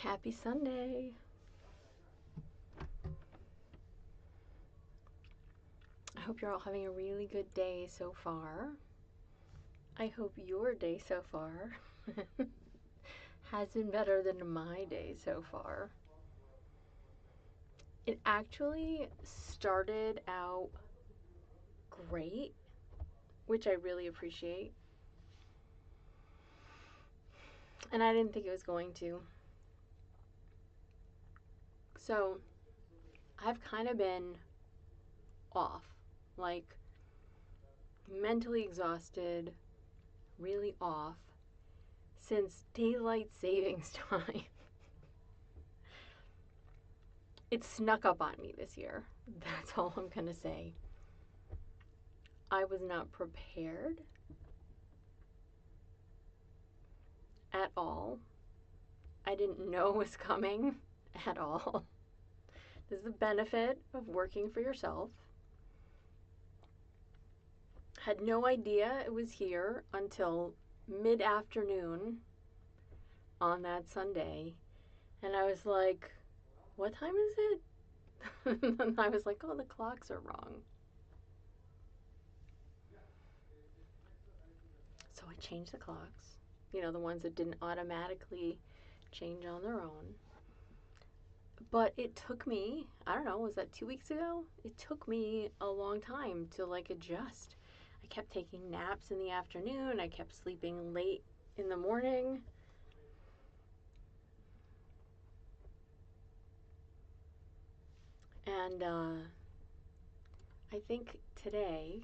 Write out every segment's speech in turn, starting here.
Happy Sunday. I hope you're all having a really good day so far. I hope your day so far has been better than my day so far. It actually started out great, which I really appreciate. And I didn't think it was going to. So I've kind of been off, like mentally exhausted, really off since daylight savings time. It snuck up on me this year. That's all I'm going to say. I was not prepared at all. I didn't know it was coming at all. This is the benefit of working for yourself. Had no idea it was here until mid-afternoon on that Sunday. And I was like, what time is it? And I was like, oh, the clocks are wrong. So I changed the clocks. You know, the ones that didn't automatically change on their own. But it took me, I don't know, was that 2 weeks ago? It took me a long time to like adjust. I kept taking naps in the afternoon. I kept sleeping late in the morning. And I think today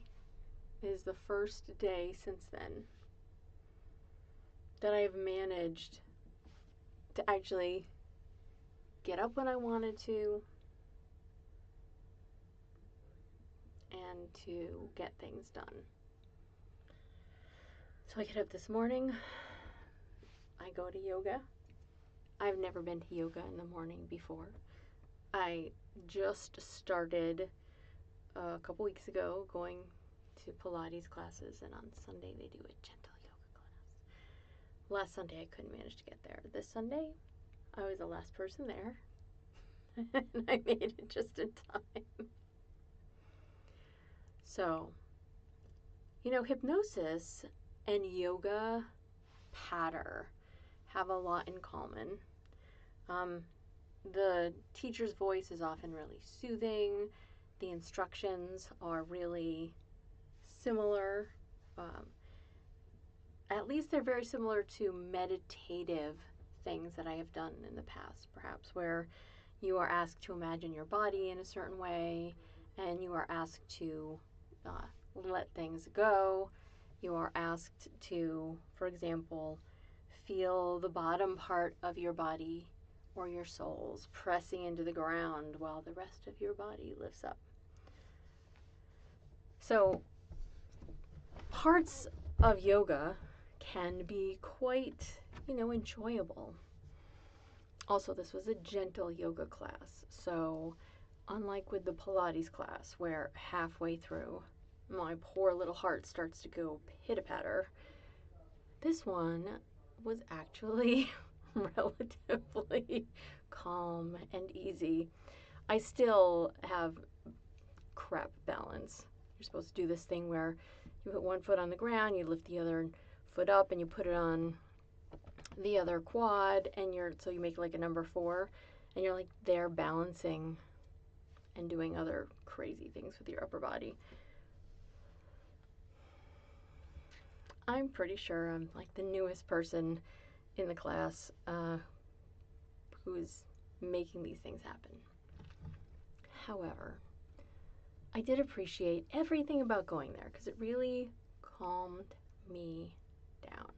is the first day since then that I've managed to actually get up when I wanted to and to get things done. So I get up this morning, I go to yoga. I've never been to yoga in the morning before. I just started a couple weeks ago going to Pilates classes, and on Sunday they do a gentle yoga class. Last Sunday I couldn't manage to get there. This Sunday I was the last person there and I made it just in time. So, you know, hypnosis and yoga patter have a lot in common. The teacher's voice is often really soothing. The instructions are really similar. At least they're very similar to meditative things that I have done in the past, perhaps, where you are asked to imagine your body in a certain way, and you are asked to let things go. You are asked to, for example, feel the bottom part of your body or your soles pressing into the ground while the rest of your body lifts up. So, parts of yoga can be quite, enjoyable. Also, this was a gentle yoga class, so unlike with the Pilates class, where halfway through my poor little heart starts to go pitter-patter, this one was actually relatively calm and easy. I still have crap balance. You're supposed to do this thing where you put one foot on the ground, you lift the other foot up, and you put it on the other quad, and so you make like a number 4, and you're like there balancing and doing other crazy things with your upper body. I'm pretty sure I'm like the newest person in the class who's making these things happen. However, I did appreciate everything about going there because it really calmed me down.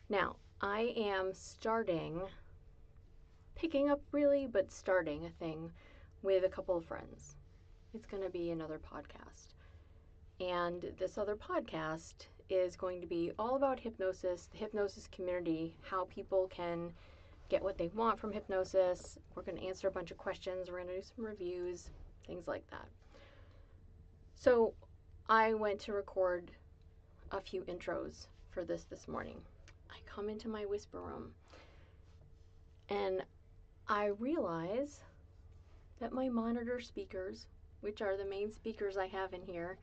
Now, I am picking up a thing with a couple of friends. It's going to be another podcast. And this other podcast is going to be all about hypnosis, the hypnosis community, how people can get what they want from hypnosis. We're going to answer a bunch of questions. We're going to do some reviews, things like that. So I went to record a few intros for this morning. I come into my whisper room And I realize that my monitor speakers, which are the main speakers I have in here,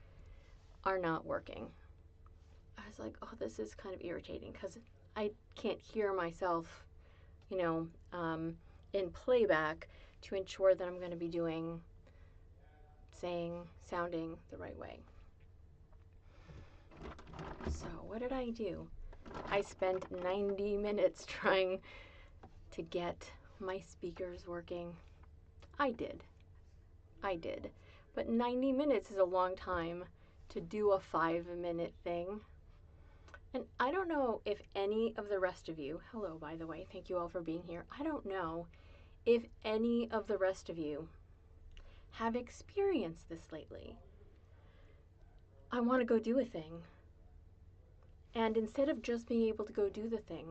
are not working. I was like, oh, this is kind of irritating because I can't hear myself, you know, in playback to ensure that I'm going to be sounding the right way. So what did I do? I spent 90 minutes trying to get my speakers working. I did. But 90 minutes is a long time to do a 5-minute thing. And I don't know if any of the rest of you, hello by the way, thank you all for being here. I don't know if any of the rest of you have experienced this lately. I want to go do a thing. And instead of just being able to go do the thing,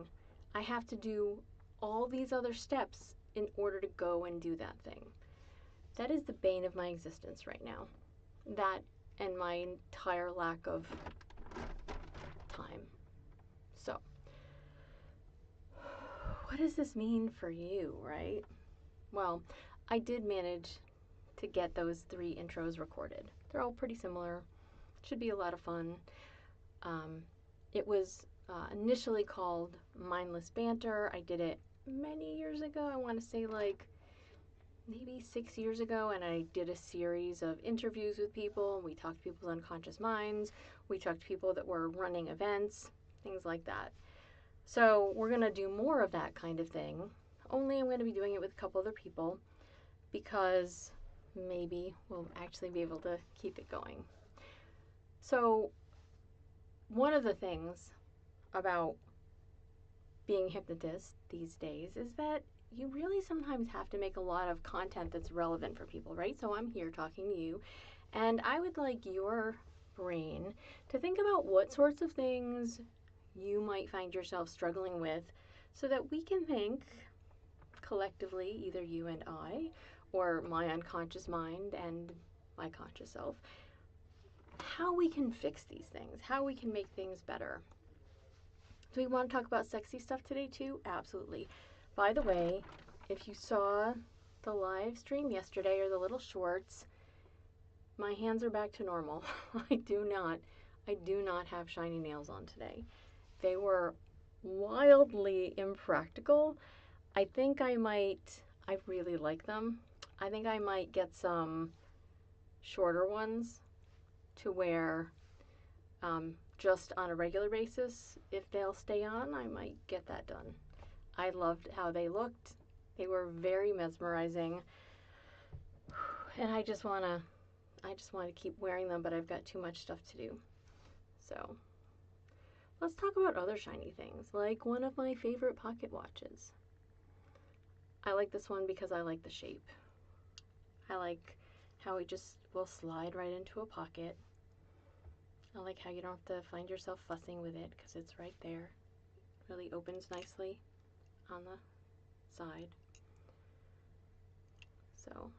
I have to do all these other steps in order to go and do that thing. That is the bane of my existence right now. That and my entire lack of time. So, what does this mean for you, right? Well, I did manage to get those 3 intros recorded. They're all pretty similar. Should be a lot of fun. It was initially called Mindless Banter. I did it many years ago. I want to say like maybe 6 years ago, and I did a series of interviews with people. We talked to people's unconscious minds. We talked to people that were running events, things like that. So we're going to do more of that kind of thing, only I'm going to be doing it with a couple other people because maybe we'll actually be able to keep it going. So one of the things about being a hypnotist these days is that you really sometimes have to make a lot of content that's relevant for people, right? So I'm here talking to you, and I would like your brain to think about what sorts of things you might find yourself struggling with so that we can think collectively, either you and I, or my unconscious mind and my conscious self, how we can fix these things, how we can make things better. Do we want to talk about sexy stuff today too? Absolutely. By the way, if you saw the live stream yesterday or the little shorts, my hands are back to normal. I do not have shiny nails on today. They were wildly impractical. I really like them. I think I might get some shorter ones to wear just on a regular basis. If they'll stay on, I might get that done. I loved how they looked. They were very mesmerizing. And I just want to keep wearing them, but I've got too much stuff to do. So, let's talk about other shiny things, like one of my favorite pocket watches. I like this one because I like the shape. I like how it just will slide right into a pocket. I like how you don't have to find yourself fussing with it because it's right there. It really opens nicely on the side. So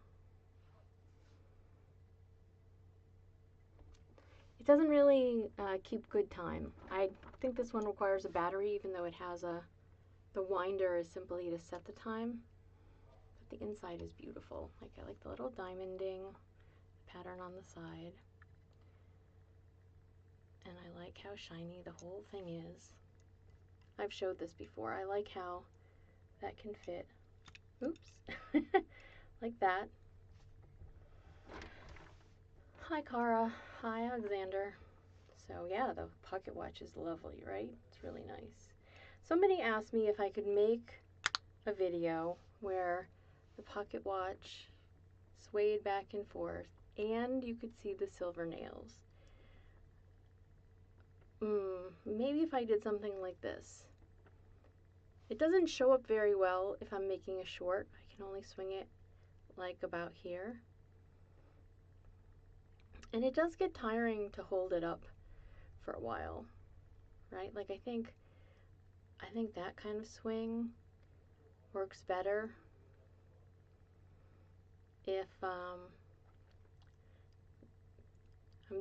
it doesn't really keep good time. I think this one requires a battery, even though it has the winder is simply to set the time. But the inside is beautiful. Like, I like the little diamonding pattern on the side. And I like how shiny the whole thing is. I've showed this before. I like how that can fit. Oops. Like that. Hi, Cara. Hi, Alexander. So yeah, the pocket watch is lovely, right? It's really nice. Somebody asked me if I could make a video where the pocket watch swayed back and forth and you could see the silver nails. Maybe if I did something like this. It doesn't show up very well if I'm making a short. I can only swing it like about here. And it does get tiring to hold it up for a while, right? Like I think that kind of swing works better if I'm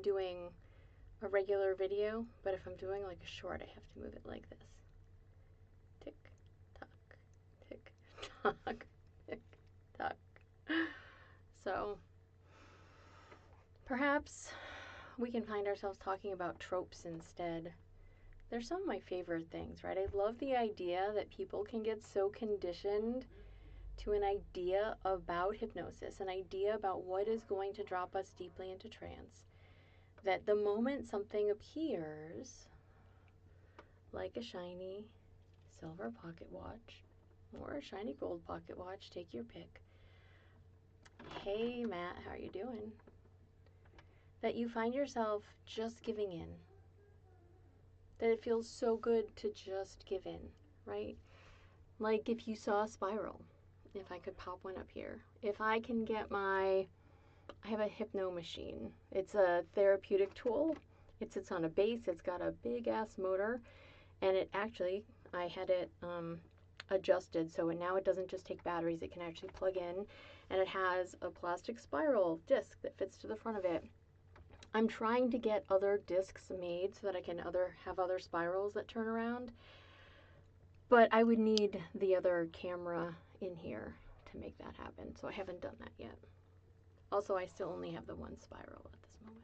doing a regular video, but if I'm doing like a short, I have to move it like this. Tick, tock, tick, Perhaps we can find ourselves talking about tropes instead. They're some of my favorite things, right? I love the idea that people can get so conditioned to an idea about hypnosis, an idea about what is going to drop us deeply into trance, that the moment something appears, like a shiny silver pocket watch or a shiny gold pocket watch, take your pick. Hey Matt, how are you doing? That you find yourself just giving in. That it feels so good to just give in, right? Like if you saw a spiral, if I could pop one up here. If I can get I have a hypno machine. It's a therapeutic tool. It sits on a base. It's got a big ass motor, and it actually, I had it adjusted so now it doesn't just take batteries. It can actually plug in, and it has a plastic spiral disc that fits to the front of it. I'm trying to get other discs made so that I can have other spirals that turn around, but I would need the other camera in here to make that happen, so I haven't done that yet. Also, I still only have the one spiral at this moment.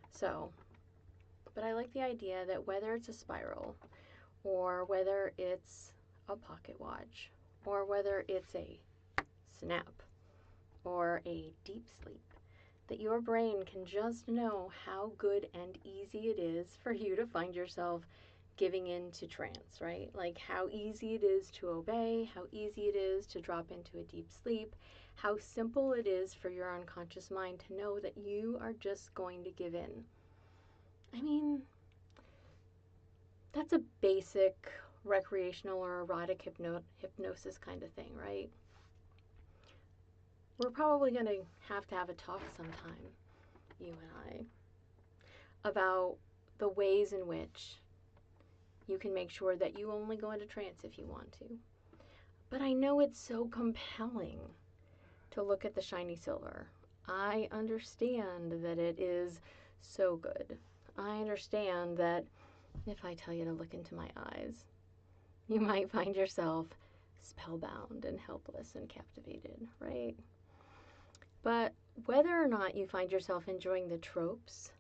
So, but I like the idea that whether it's a spiral, or whether it's a pocket watch, or whether it's a snap, or a deep sleep, that your brain can just know how good and easy it is for you to find yourself giving into trance, right? Like how easy it is to obey, how easy it is to drop into a deep sleep, how simple it is for your unconscious mind to know that you are just going to give in. I mean, that's a basic recreational or erotic hypnosis kind of thing, right? We're probably going to have a talk sometime, you and I, about the ways in which you can make sure that you only go into trance if you want to. But I know it's so compelling to look at the shiny silver. I understand that it is so good. I understand that if I tell you to look into my eyes, you might find yourself spellbound and helpless and captivated, right? But whether or not you find yourself enjoying the tropes,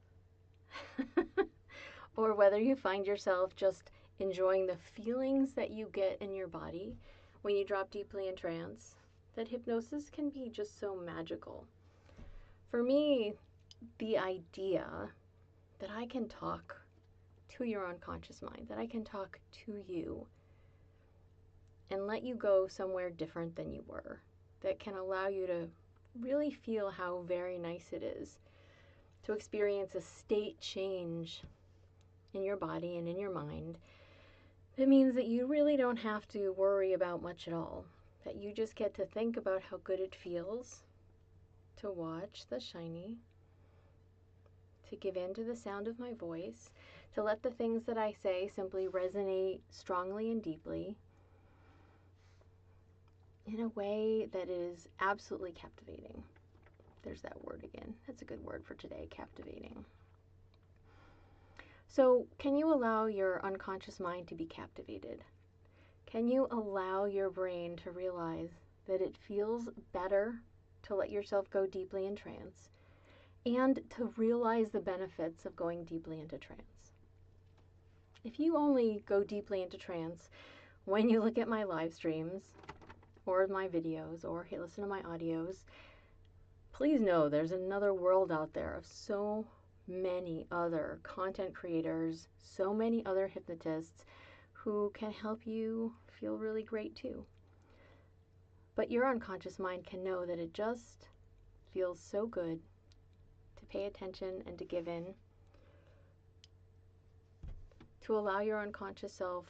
or whether you find yourself just enjoying the feelings that you get in your body when you drop deeply in trance, that hypnosis can be just so magical. For me, the idea that I can talk to your unconscious mind, that I can talk to you and let you go somewhere different than you were, that can allow you to really feel how very nice it is to experience a state change in your body and in your mind. It means that you really don't have to worry about much at all, that you just get to think about how good it feels to watch the shiny, to give in to the sound of my voice, to let the things that I say simply resonate strongly and deeply in a way that is absolutely captivating. There's that word again. That's a good word for today, captivating. So, can you allow your unconscious mind to be captivated? Can you allow your brain to realize that it feels better to let yourself go deeply in trance and to realize the benefits of going deeply into trance? If you only go deeply into trance when you look at my live streams or my videos or listen to my audios, please know there's another world out there of so many other content creators, so many other hypnotists who can help you feel really great too. But your unconscious mind can know that it just feels so good to pay attention and to give in, to allow your unconscious self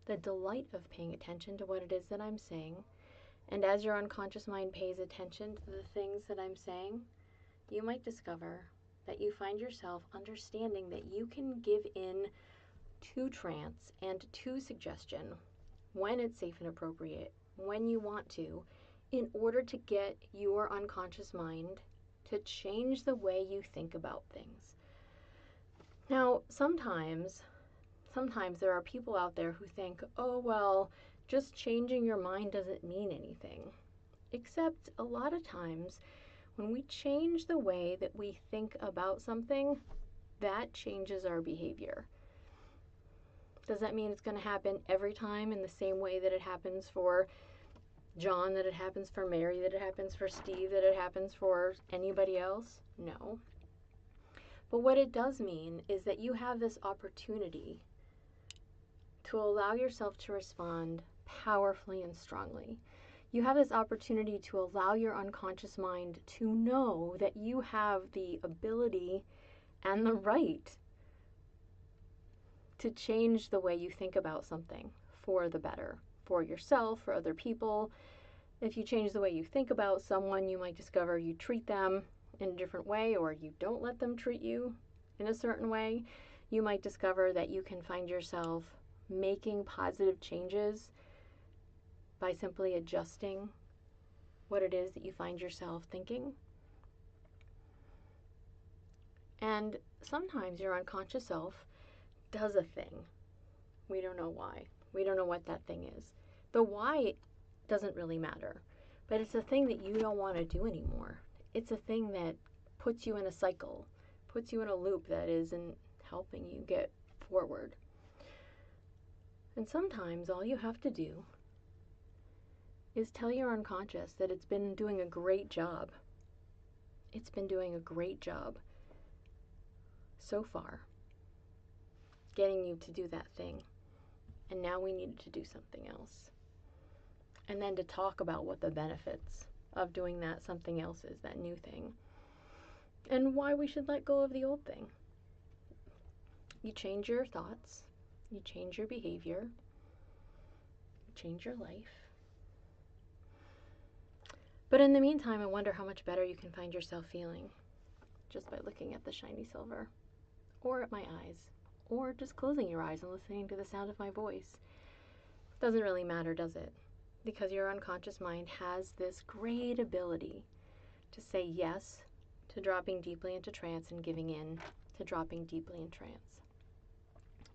the delight of paying attention to what it is that I'm saying. And as your unconscious mind pays attention to the things that I'm saying, you might discover that you find yourself understanding that you can give in to trance and to suggestion when it's safe and appropriate, when you want to, in order to get your unconscious mind to change the way you think about things. Now, sometimes there are people out there who think, oh, well, just changing your mind doesn't mean anything. Except a lot of times When we change the way that we think about something, that changes our behavior. Does that mean it's going to happen every time in the same way that it happens for John, that it happens for Mary, that it happens for Steve, that it happens for anybody else? No. But what it does mean is that you have this opportunity to allow yourself to respond powerfully and strongly. You have this opportunity to allow your unconscious mind to know that you have the ability and the right to change the way you think about something for the better, for yourself, for other people. If you change the way you think about someone, you might discover you treat them in a different way, or you don't let them treat you in a certain way. You might discover that you can find yourself making positive changes by simply adjusting what it is that you find yourself thinking. And sometimes your unconscious self does a thing. We don't know why. We don't know what that thing is. The why doesn't really matter, but it's a thing that you don't want to do anymore. It's a thing that puts you in a cycle, puts you in a loop that isn't helping you get forward. And sometimes all you have to do is tell your unconscious that it's been doing a great job. It's been doing a great job so far, getting you to do that thing. And now we need to do something else. And then to talk about what the benefits of doing that something else is, that new thing. And why we should let go of the old thing. You change your thoughts, you change your behavior, you change your life. But in the meantime, I wonder how much better you can find yourself feeling just by looking at the shiny silver, or at my eyes, or just closing your eyes and listening to the sound of my voice. Doesn't really matter, does it? Because your unconscious mind has this great ability to say yes to dropping deeply into trance and giving in to dropping deeply in trance.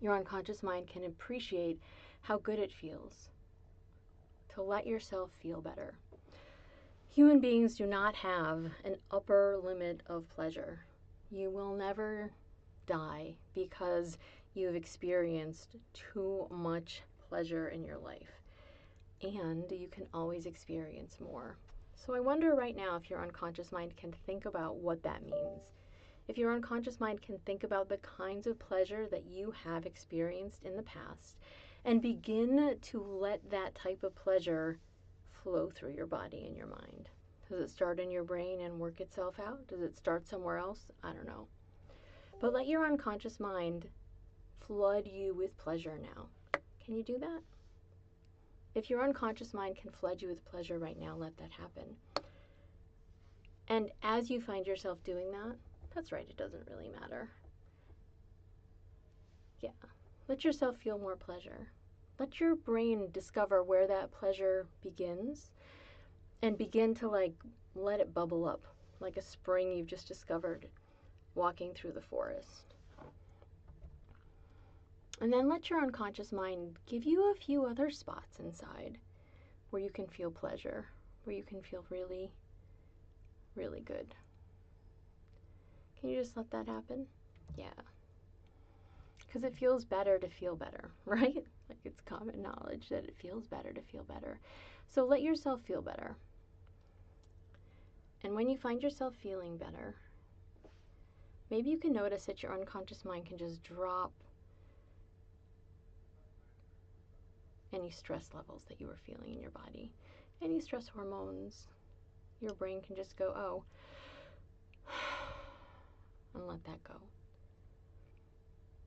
Your unconscious mind can appreciate how good it feels to let yourself feel better. Human beings do not have an upper limit of pleasure. You will never die because you've experienced too much pleasure in your life. And you can always experience more. So I wonder right now if your unconscious mind can think about what that means. If your unconscious mind can think about the kinds of pleasure that you have experienced in the past and begin to let that type of pleasure flow through your body and your mind. Does it start in your brain and work itself out? Does it start somewhere else? I don't know. But let your unconscious mind flood you with pleasure now. Can you do that? If your unconscious mind can flood you with pleasure right now, let that happen. And as you find yourself doing that, that's right, it doesn't really matter. Yeah, let yourself feel more pleasure. Let your brain discover where that pleasure begins and begin to let it bubble up like a spring you've just discovered walking through the forest. And then let your unconscious mind give you a few other spots inside where you can feel pleasure, where you can feel really, really good. Can you just let that happen? Yeah. Because it feels better to feel better, right? Like it's common knowledge that it feels better to feel better. So let yourself feel better. And when you find yourself feeling better, maybe you can notice that your unconscious mind can just drop any stress levels that you were feeling in your body, any stress hormones. Your brain can just go, oh, and let that go.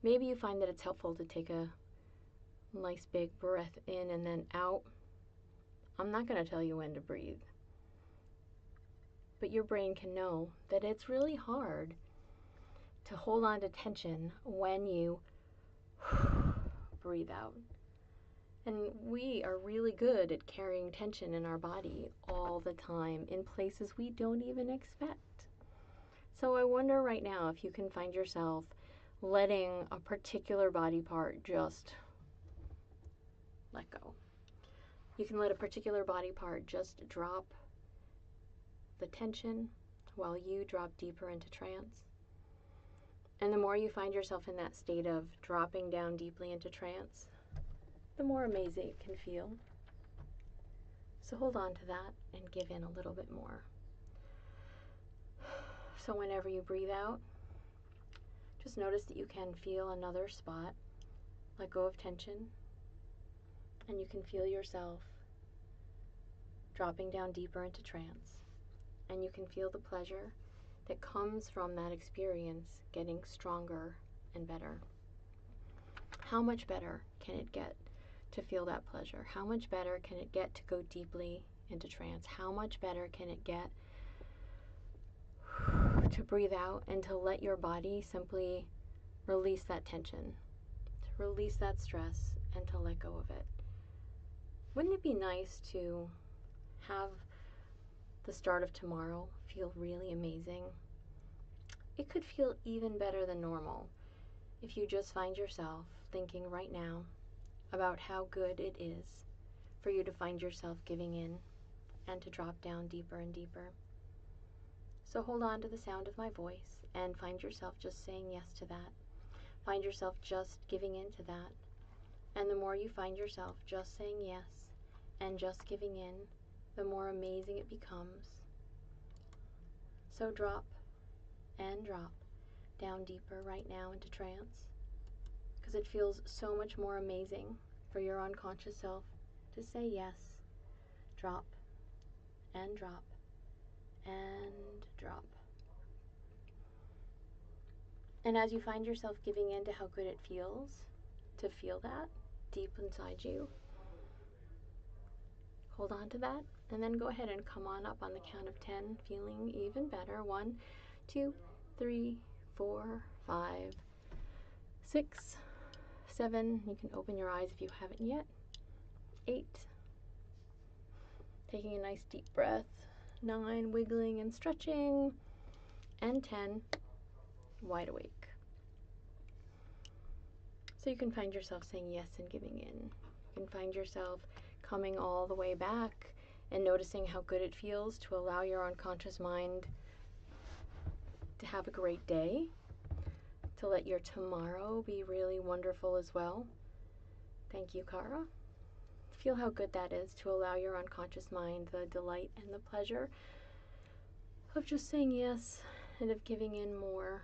Maybe you find that it's helpful to take a nice big breath in and then out. I'm not going to tell you when to breathe, but your brain can know that it's really hard to hold on to tension when you breathe out. And we are really good at carrying tension in our body all the time in places we don't even expect. So I wonder right now if you can find yourself letting a particular body part just let go. You can let a particular body part just drop the tension, while you drop deeper into trance. And the more you find yourself in that state of dropping down deeply into trance, the more amazing it can feel. So hold on to that and give in a little bit more. So whenever you breathe out, just notice that you can feel another spot. Let go of tension, and you can feel yourself dropping down deeper into trance. And you can feel the pleasure that comes from that experience getting stronger and better. How much better can it get to feel that pleasure? How much better can it get to go deeply into trance? How much better can it get to breathe out and to let your body simply release that tension, to release that stress, and to let go of it? Wouldn't it be nice to have the start of tomorrow feel really amazing? It could feel even better than normal if you just find yourself thinking right now about how good it is for you to find yourself giving in and to drop down deeper and deeper. So hold on to the sound of my voice and find yourself just saying yes to that. Find yourself just giving in to that. And the more you find yourself just saying yes and just giving in, the more amazing it becomes. So drop and drop down deeper right now into trance, because it feels so much more amazing for your unconscious self to say yes. Drop and drop and drop. And as you find yourself giving in to how good it feels to feel that deep inside you, hold on to that, and then go ahead and come on up on the count of 10, feeling even better. 1, 2, 3, 4, 5, 6, 7. You can open your eyes if you haven't yet. 8. Taking a nice deep breath. 9, wiggling and stretching. And 10, wide awake. So you can find yourself saying yes and giving in. You can find yourself coming all the way back and noticing how good it feels to allow your unconscious mind to have a great day, to let your tomorrow be really wonderful as well. Thank you, Kara. Feel how good that is to allow your unconscious mind the delight and the pleasure of just saying yes and of giving in more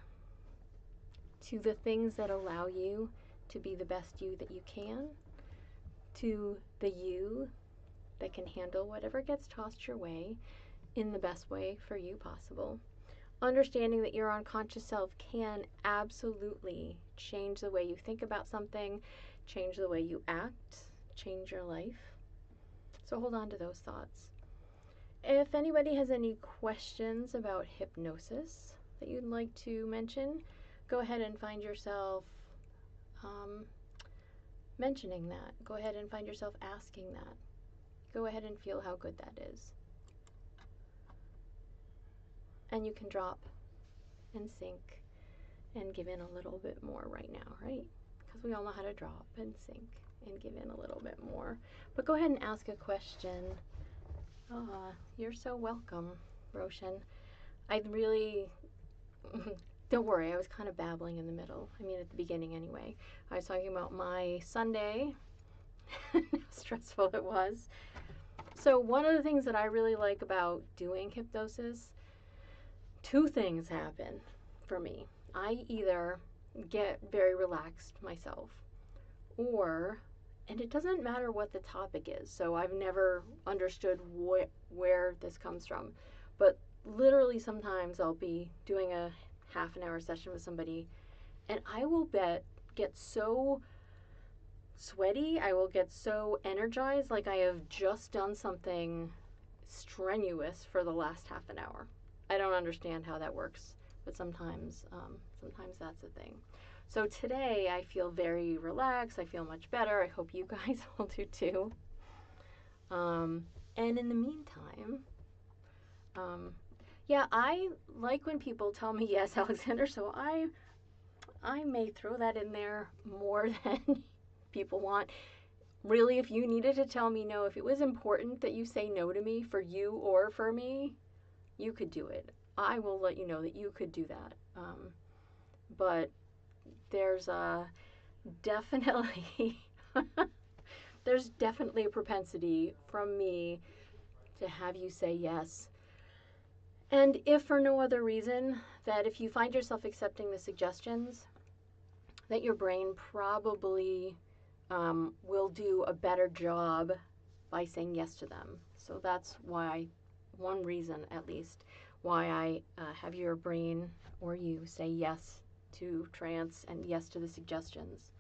to the things that allow you to be the best you that you can, to the you that can handle whatever gets tossed your way in the best way for you possible. Understanding that your unconscious self can absolutely change the way you think about something, change the way you act, change your life. So hold on to those thoughts. If anybody has any questions about hypnosis that you'd like to mention, go ahead and find yourself mentioning that. Go ahead and find yourself asking that. Go ahead and feel how good that is. And you can drop and sink and give in a little bit more right now, right? Because we all know how to drop and sink and give in a little bit more. But go ahead and ask a question. You're so welcome, Roshan. I really... Don't worry, I was kind of babbling in the middle. I mean, at the beginning anyway. I was talking about my Sunday, how stressful it was. So one of the things that I really like about doing hypnosis, 2 things happen for me. I either get very relaxed myself, or, and it doesn't matter what the topic is, so I've never understood where this comes from, but literally sometimes I'll be doing a half an hour session with somebody and I will get so sweaty, I will get so energized like I have just done something strenuous for the last half an hour. I don't understand how that works, but sometimes that's a thing. So today I feel very relaxed, I feel much better. I hope you guys will do too. And in the meantime, yeah, I like when people tell me yes, Alexander, so I may throw that in there more than people want. Really, if you needed to tell me no, if it was important that you say no to me for you or for me, you could do it. I will let you know that you could do that. But there's definitely there's definitely a propensity from me to have you say yes. And if for no other reason, that if you find yourself accepting the suggestions, that your brain probably will do a better job by saying yes to them. So that's why, one reason at least, why I have your brain or you say yes to trance and yes to the suggestions.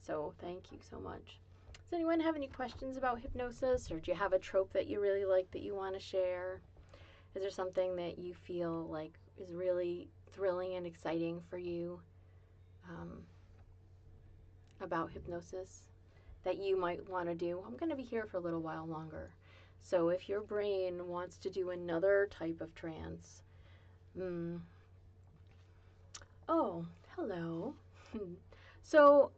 So thank you so much. Does anyone have any questions about hypnosis, or do you have a trope that you really like that you want to share? Is there something that you feel like is really thrilling and exciting for you about hypnosis that you might want to do? I'm going to be here for a little while longer. So if your brain wants to do another type of trance, oh, hello. So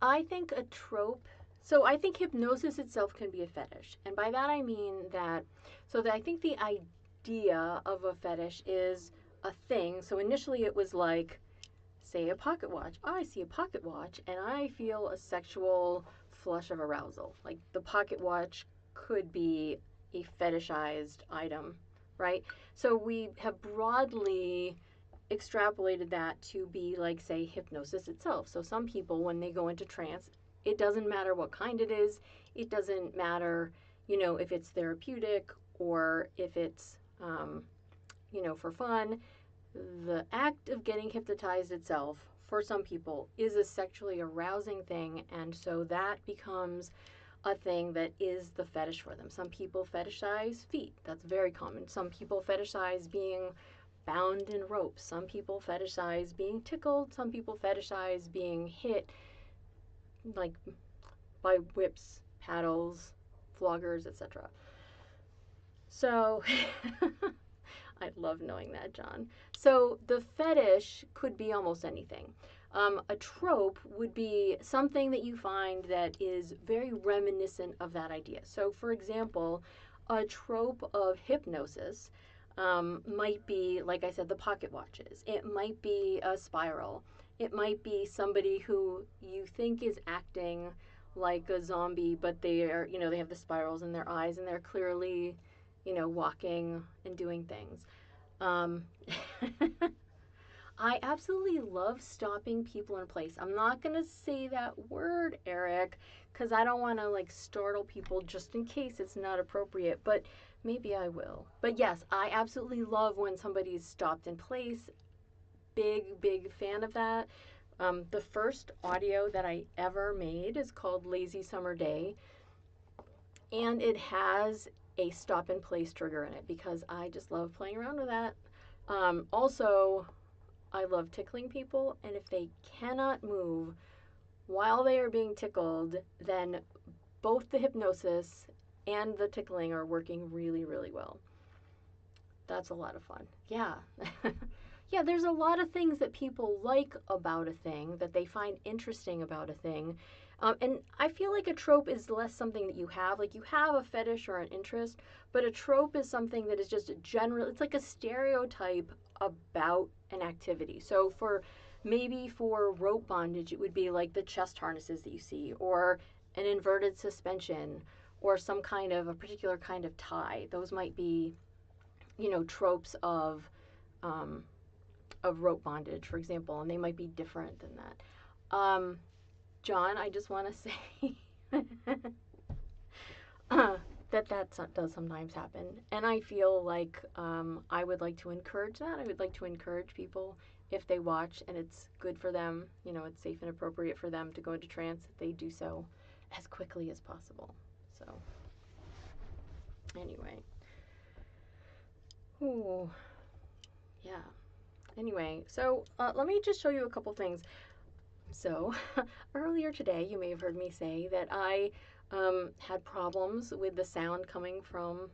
I think a trope, so I think hypnosis itself can be a fetish. And by that I mean that, so that I think the idea of a fetish is a thing. So initially it was like, say, a pocket watch. I see a pocket watch and I feel a sexual flush of arousal. Like the pocket watch could be a fetishized item, right? So we have broadly extrapolated that to be like, say, hypnosis itself. So some people, when they go into trance, it doesn't matter what kind it is. It doesn't matter, if it's therapeutic or if it's, for fun. The act of getting hypnotized itself, for some people, is a sexually arousing thing, and so that becomes a thing that is the fetish for them. Some people fetishize feet. That's very common. Some people fetishize being bound in ropes. Some people fetishize being tickled. Some people fetishize being hit, like, by whips, paddles, floggers, etc. So I love knowing that, John. So the fetish could be almost anything. A trope would be something that you find that is very reminiscent of that idea. So, for example, a trope of hypnosis might be, like I said, the pocket watches. It might be a spiral. It might be somebody who you think is acting like a zombie, but they are, they have the spirals in their eyes and they're clearly, walking and doing things. I absolutely love stopping people in place. I'm not going to say that word, Eric, because I don't want to startle people just in case it's not appropriate, but maybe I will. But yes, I absolutely love when somebody's stopped in place. Big, big fan of that. The first audio that I ever made is called Lazy Summer Day, and it has a stop in place trigger in it because I just love playing around with that. Also, I love tickling people, and if they cannot move while they are being tickled, then both the hypnosis and the tickling are working really, really well. That's a lot of fun. Yeah. Yeah, there's a lot of things that people like about a thing, that they find interesting about a thing. And I feel like a trope is less something that you have. Like, you have a fetish or an interest, but a trope is something that is just general. It's like a stereotype about an activity. So maybe for rope bondage, it would be like the chest harnesses that you see, or an inverted suspension, or some kind of a particular kind of tie. Those might be, tropes of rope bondage, for example, and they might be different than that. John, I just want to say that does sometimes happen, and I feel like I would like to encourage that. I would like to encourage people, if they watch and it's good for them, it's safe and appropriate for them to go into trance, that they do so as quickly as possible. So, anyway. Ooh, yeah. Anyway, so let me just show you a couple things. So, earlier today, you may have heard me say that I had problems with the sound coming from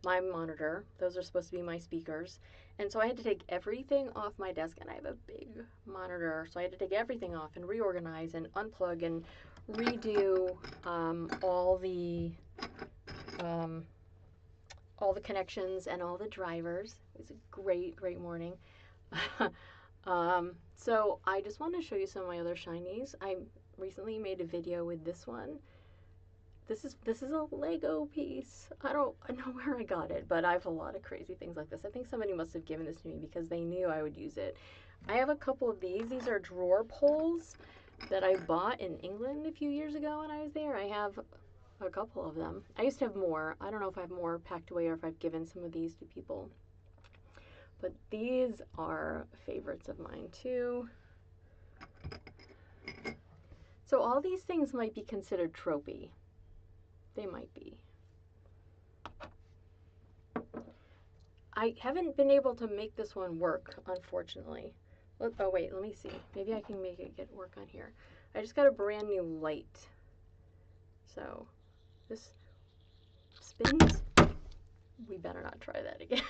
my monitor. Those are supposed to be my speakers. And so I had to take everything off my desk, and I have a big monitor, so I had to take everything off and reorganize and unplug and redo all all the connections and all the drivers. It was a great, great morning. So I just want to show you some of my other shinies. I recently made a video with this one. This is a Lego piece. I don't know where I got it, but I have a lot of crazy things like this. I think somebody must have given this to me because they knew I would use it. I have a couple of these. These are drawer pulls that I bought in England a few years ago when I was there. I have a couple of them. I used to have more. I don't know if I have more packed away or if I've given some of these to people. But these are favorites of mine too. So all these things might be considered tropey. They might be. I haven't been able to make this one work, unfortunately. Oh wait, let me see. Maybe I can make it work on here. I just got a brand new light. So this spins. We better not try that again.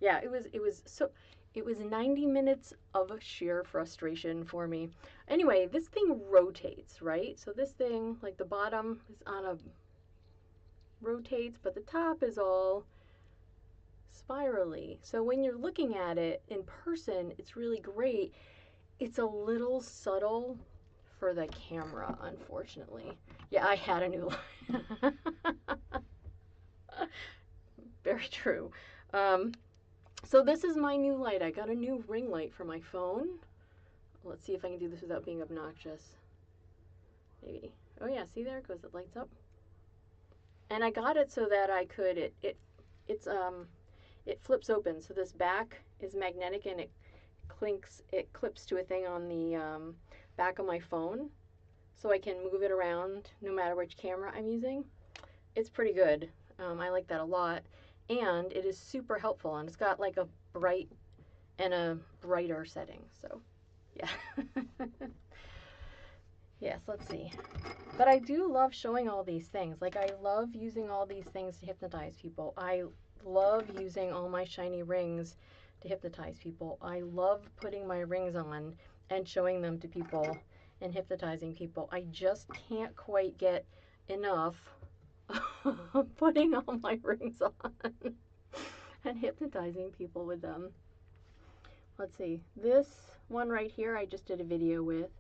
Yeah, it was 90 minutes of sheer frustration for me. Anyway, this thing rotates, right? So this thing, like the bottom is on a rotates, but the top is all spirally. So when you're looking at it in person, it's really great. It's a little subtle for the camera, unfortunately. Yeah, I had a new light. Very true. So this is my new light. I got a new ring light for my phone. Let's see if I can do this without being obnoxious. Maybe. Oh yeah, see there it goes. It lights up. And I got it so that I could. It flips open. So this back is magnetic and it clips to a thing on the back of my phone, so I can move it around no matter which camera I'm using. It's pretty good. I like that a lot. And it is super helpful, and it's got like a bright and a brighter setting. So, yeah. Yes, let's see. But I do love showing all these things. Like, I love using all these things to hypnotize people. I love using all my shiny rings to hypnotize people. I love putting my rings on and showing them to people and hypnotizing people. I just can't quite get enough putting all my rings on and hypnotizing people with them. Let's see. This one right here I just did a video with.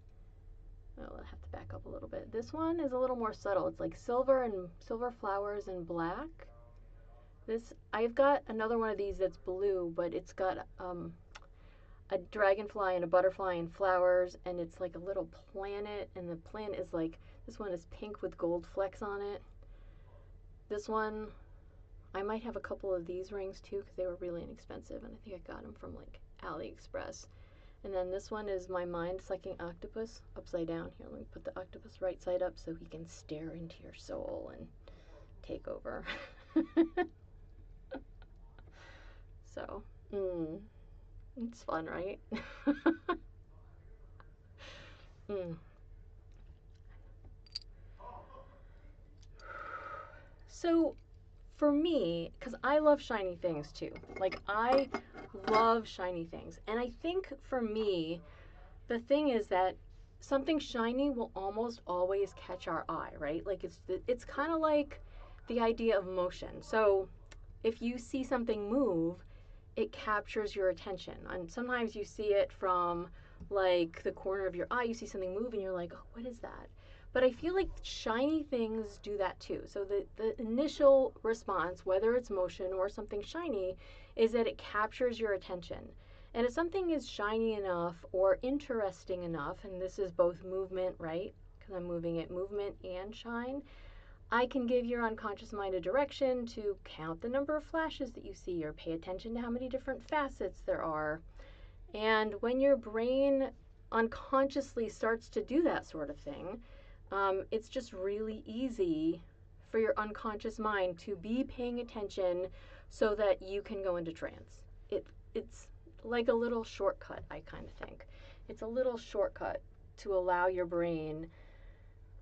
Oh, I'll have to back up a little bit. This one is a little more subtle. It's like silver flowers and black. I've got another one of these that's blue, but it's got a dragonfly and a butterfly and flowers, and it's like a little planet, and the planet is like, this one is pink with gold flecks on it. This one, I might have a couple of these rings too because they were really inexpensive, and I think I got them from like AliExpress. And then this one is my mind-sucking octopus upside down. Here, let me put the octopus right side up so he can stare into your soul and take over. So, it's fun, right? So, for me, because I love shiny things too. Like, I love shiny things. And I think for me, the thing is that something shiny will almost always catch our eye, right? Like, it's kind of like the idea of motion. So, if you see something move, it captures your attention. And sometimes you see it from like the corner of your eye, you see something move and you're like, oh, what is that? But I feel like shiny things do that too. So the initial response, whether it's motion or something shiny, is that it captures your attention. And if something is shiny enough or interesting enough, and this is both movement, right? Because I'm moving it, movement and shine, I can give your unconscious mind a direction to count the number of flashes that you see or pay attention to how many different facets there are. And when your brain unconsciously starts to do that sort of thing, it's just really easy for your unconscious mind to be paying attention so that you can go into trance. It's like a little shortcut, I kind of think. It's a little shortcut to allow your brain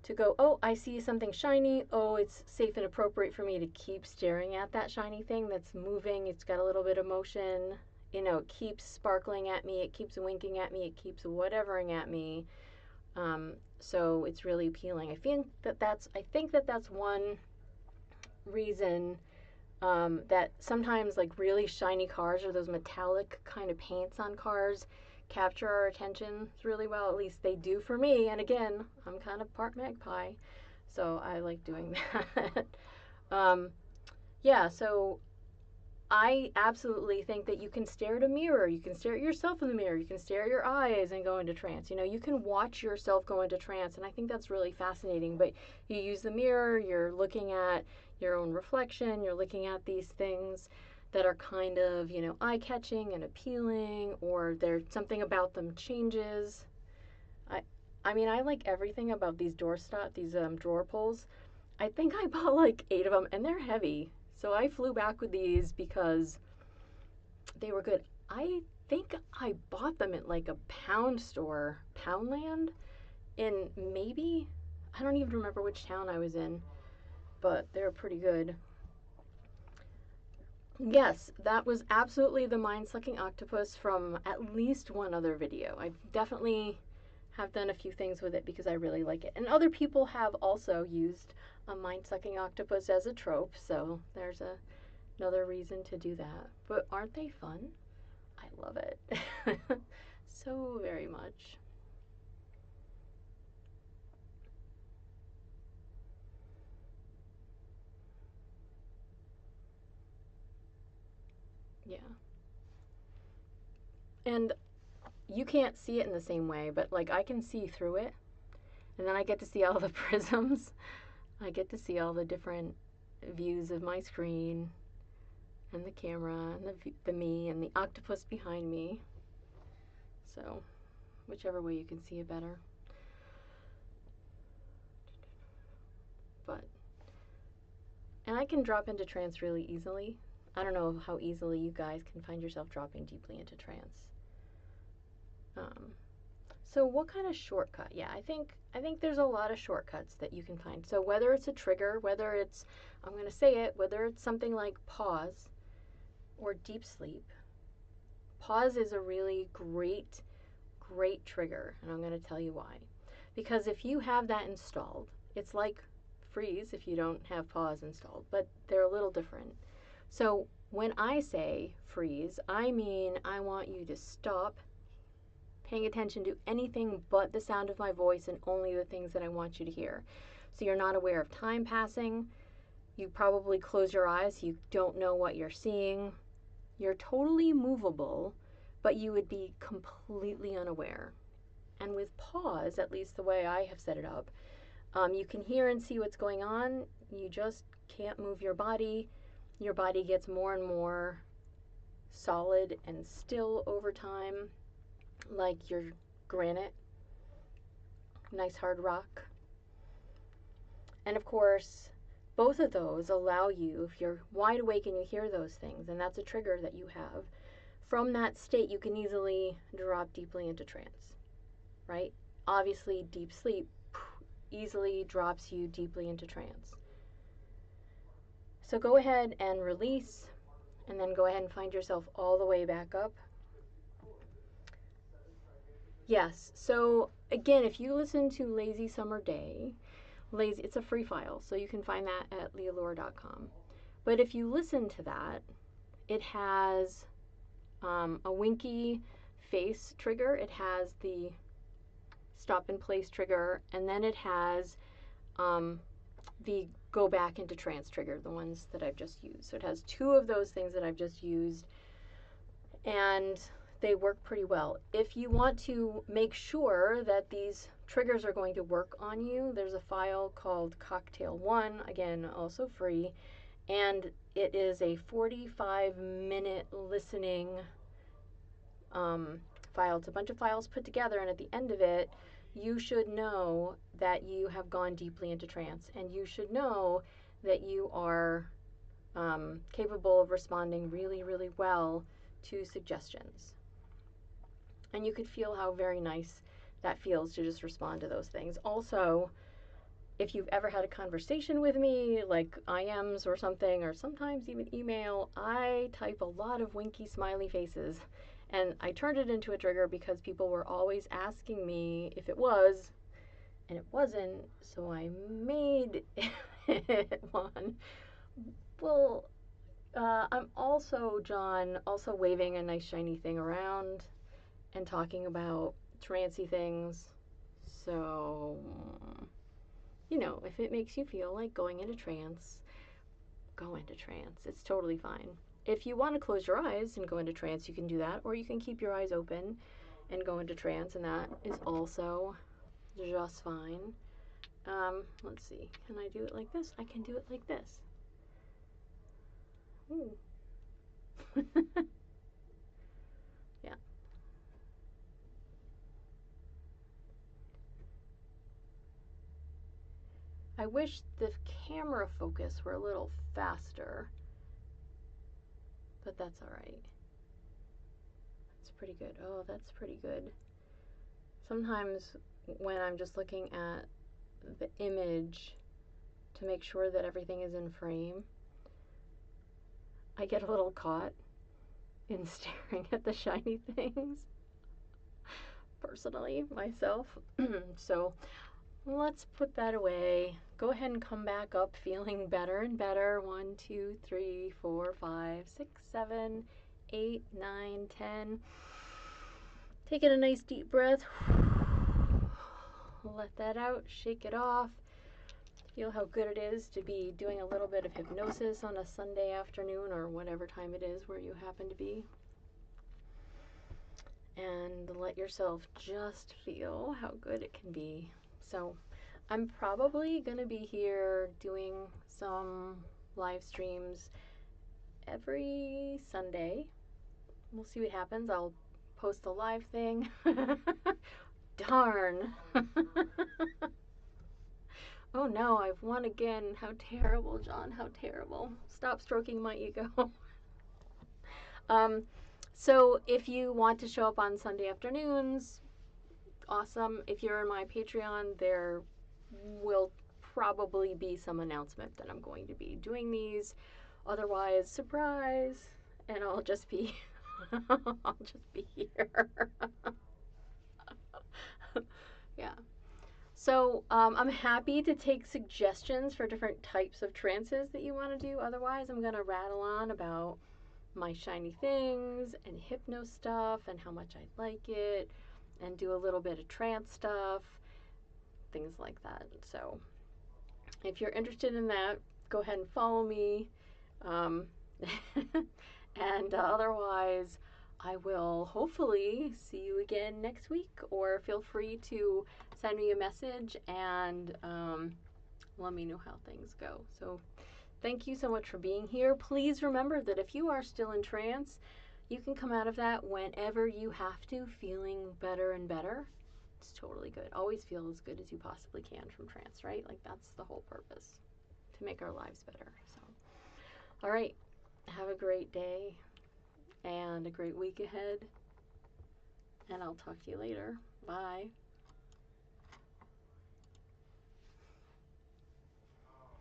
to go, oh, I see something shiny. Oh, it's safe and appropriate for me to keep staring at that shiny thing that's moving. It's got a little bit of motion. You know, it keeps sparkling at me. It keeps winking at me. It keeps whatevering at me. So it's really appealing. I think that that's one reason that sometimes like really shiny cars or those metallic kind of paints on cars capture our attention really well. At least they do for me. And again, I'm kind of part magpie, so I like doing that. um, yeah, so I absolutely think that you can stare at a mirror, you can stare at yourself in the mirror, you can stare at your eyes and go into trance. You know, you can watch yourself go into trance, and I think that's really fascinating. But you use the mirror, you're looking at your own reflection, you're looking at these things that are kind of, you know, eye-catching and appealing, or there's something about them changes. I I mean, I like everything about these these drawer pulls. I think I bought like 8 of them, and they're heavy. So I flew back with these because they were good. I think I bought them at like a pound store, Poundland, in maybe, I don't even remember which town I was in, but they're pretty good. Yes, that was absolutely the mind-sucking octopus from at least one other video. I definitely have done a few things with it because I really like it. And other people have also used a mind-sucking octopus as a trope, so there's another reason to do that. But aren't they fun? I love it. So very much. Yeah. And you can't see it in the same way, but like I can see through it. And then I get to see all the prisms. I get to see all the different views of my screen and the camera and the me and the octopus behind me. So, whichever way you can see it better. But, and I can drop into trance really easily. I don't know how easily you guys can find yourself dropping deeply into trance. So what kind of shortcut? Yeah, I think there's a lot of shortcuts that you can find. So whether it's a trigger, whether it's, I'm going to say it, whether it's something like pause or deep sleep. Pause is a really great trigger, and I'm going to tell you why. Because if you have that installed, it's like freeze if you don't have pause installed, but they're a little different. So when I say freeze, I mean I want you to stop paying attention to anything but the sound of my voice and only the things that I want you to hear. So you're not aware of time passing. You probably close your eyes. You don't know what you're seeing. You're totally movable, but you would be completely unaware. And with pause, at least the way I have set it up, you can hear and see what's going on. You just can't move your body. Your body gets more and more solid and still over time, like your granite, nice hard rock. And of course, both of those allow you, if you're wide awake and you hear those things, and that's a trigger that you have, from that state you can easily drop deeply into trance, right? Obviously, deep sleep easily drops you deeply into trance. So go ahead and release, and then go ahead and find yourself all the way back up. Yes, so again, if you listen to Lazy Summer Day, it's a free file, so you can find that at LeeAllure.com. But if you listen to that, it has a winky face trigger, it has the stop in place trigger, and then it has the go back into trance trigger, the ones that I've just used. So it has 2 of those things that I've just used, and they work pretty well. If you want to make sure that these triggers are going to work on you, there's a file called Cocktail 1, again, also free, and it is a 45-minute listening file. It's a bunch of files put together, and at the end of it, you should know that you have gone deeply into trance, and you should know that you are capable of responding really, really well to suggestions. And you could feel how very nice that feels to just respond to those things. Also, if you've ever had a conversation with me, like IMs or something, or sometimes even email, I type a lot of winky smiley faces. And I turned it into a trigger because people were always asking me if it was, and it wasn't, so I made it one. Well, I'm also, John, also waving a nice shiny thing around and talking about trancy things. So, if it makes you feel like going into trance, go into trance. It's totally fine. If you want to close your eyes and go into trance, you can do that, or you can keep your eyes open and go into trance, and that is also just fine. Let's see. Can I do it like this? I can do it like this. Ooh. Yeah. I wish the camera focus were a little faster, but that's all right. That's pretty good. Oh, that's pretty good. Sometimes when I'm just looking at the image to make sure that everything is in frame, I get a little caught in staring at the shiny things, personally, myself. So let's put that away. Go ahead and come back up feeling better and better. 1, 2, 3, 4, 5, 6, 7, 8, 9, 10. Take in a nice deep breath. Let that out, shake it off. Feel how good it is to be doing a little bit of hypnosis on a Sunday afternoon or whatever time it is where you happen to be. And let yourself just feel how good it can be. So I'm probably going to be here doing some live streams every Sunday. We'll see what happens. I'll post a live thing. Darn. Oh no, I've won again. How terrible, John. How terrible. Stop stroking my ego. um, so if you want to show up on Sunday afternoons, awesome. If you're in my Patreon, there will probably be some announcement that I'm going to be doing these. Otherwise, surprise, and I'll just be I'll just be here. Yeah. So I'm happy to take suggestions for different types of trances that you want to do. Otherwise, I'm going to rattle on about my shiny things and hypno stuff and how much I like it and do a little bit of trance stuff, things like that. So if you're interested in that, go ahead and follow me. Um, and otherwise, I will hopefully see you again next week, or feel free to send me a message and let me know how things go. So thank you so much for being here. Please remember that if you are still in trance, you can come out of that whenever you have to, feeling better and better. It's totally good. Always feel as good as you possibly can from trance, right? Like that's the whole purpose, to make our lives better. So, all right. Have a great day and a great week ahead. And I'll talk to you later. Bye.